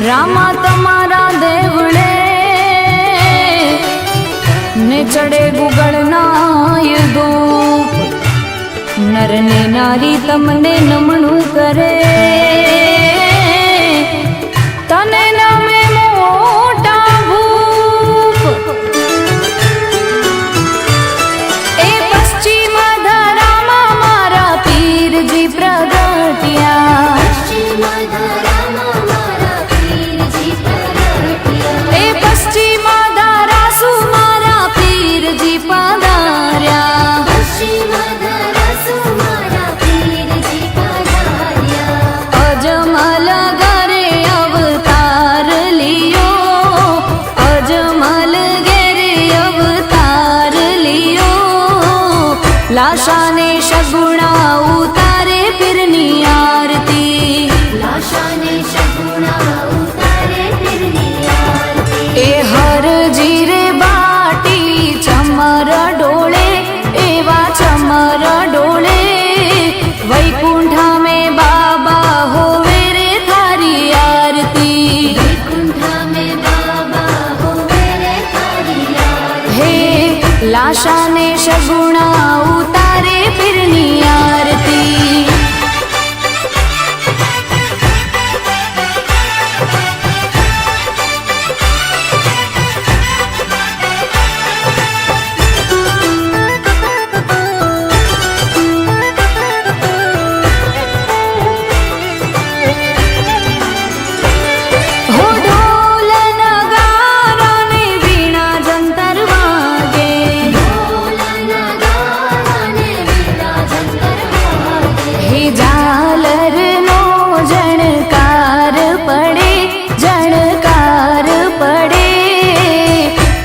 रामा तमारा देवड़े ने चढ़े गुगलना ये धूप नर ने नारी तमने नमणु करे तने नामे मोटा भूप ए पश्चिम धरामा मारा पीर जी प्रगटिया ए पश्चिम धारा सुमारा पीर जी पधार्या अजमल घरे अवतार लियो अजमल घरे अवतार लियो लाशा ने शगुणा उतारे फिरनी आरती लाशा ने शगुणा उतारे फिरनी आरती ए हर जीरे बाटी चमर डोळे एवा चमर डोळे वैकुंठा में बाबा होवे रे थारी आरती वैकुंठा में बाबा होवे रे थारी आरती हे लाशा ने शगुणा उतारे फिरनी आरती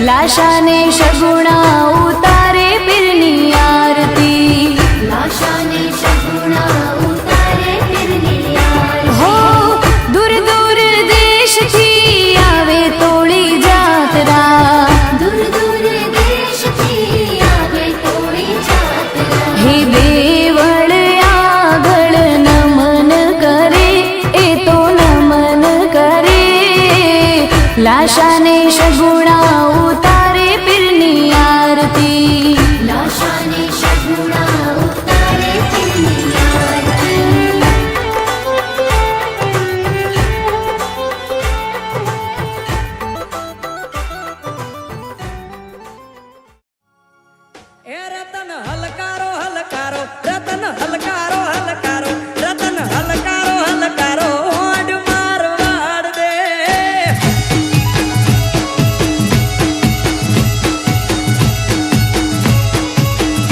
लाशा ने शगुणा उतारे फिरनी आरती लाशा ने शगुणा उतारे फिरनी आरती हो दूर दूर देश थी आवे तोड़ी जातरा दूर दूर देश थी आवे तोड़ी जातरा हे देवळ आगळ नमन करे ए तो नमन करे लाशा ने शगुणा उतारे फिरनी आरती लाशा ने शगुणा उतारे फिरनी आरती ए रतन हलकारो हलकारो रतन हलकारो हलकारो रतन हलकारो हलकारो ओड मारवाड़ दे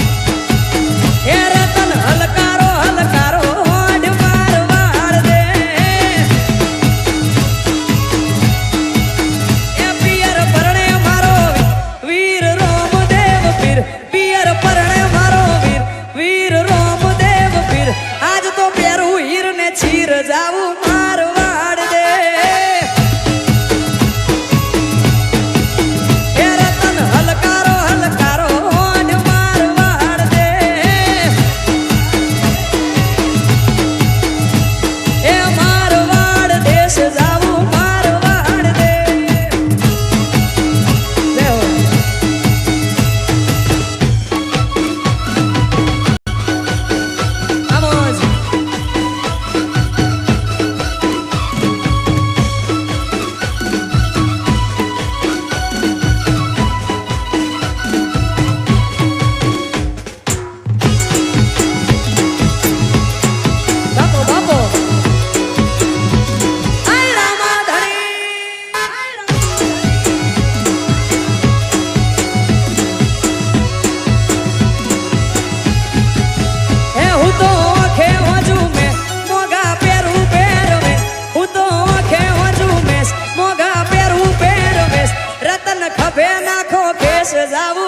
ए रतन हलकारो हलकारो ओड मारवाड़ दे ए पियर परणे मारो वीर रोमदेव पीर पियर परणे मारो वीर वीर रोमदेव पीर आज तो पेरू हीर ने चीर जाऊ मारवाड़ दे ए रतन हलकारो हलकारो ओड मारवाड़ दे ए मारवाड़ देश जाऊ मारवाड़ दे देव Vamos. Bapo, bapo. Ay, Rama Dhani. ए हूँ तो आँखे वजू में मोगा पेरू पैर में हूँ तो आँखे वजू में मोगा पेरू पैर में रतन खभे नाखो केस जाऊ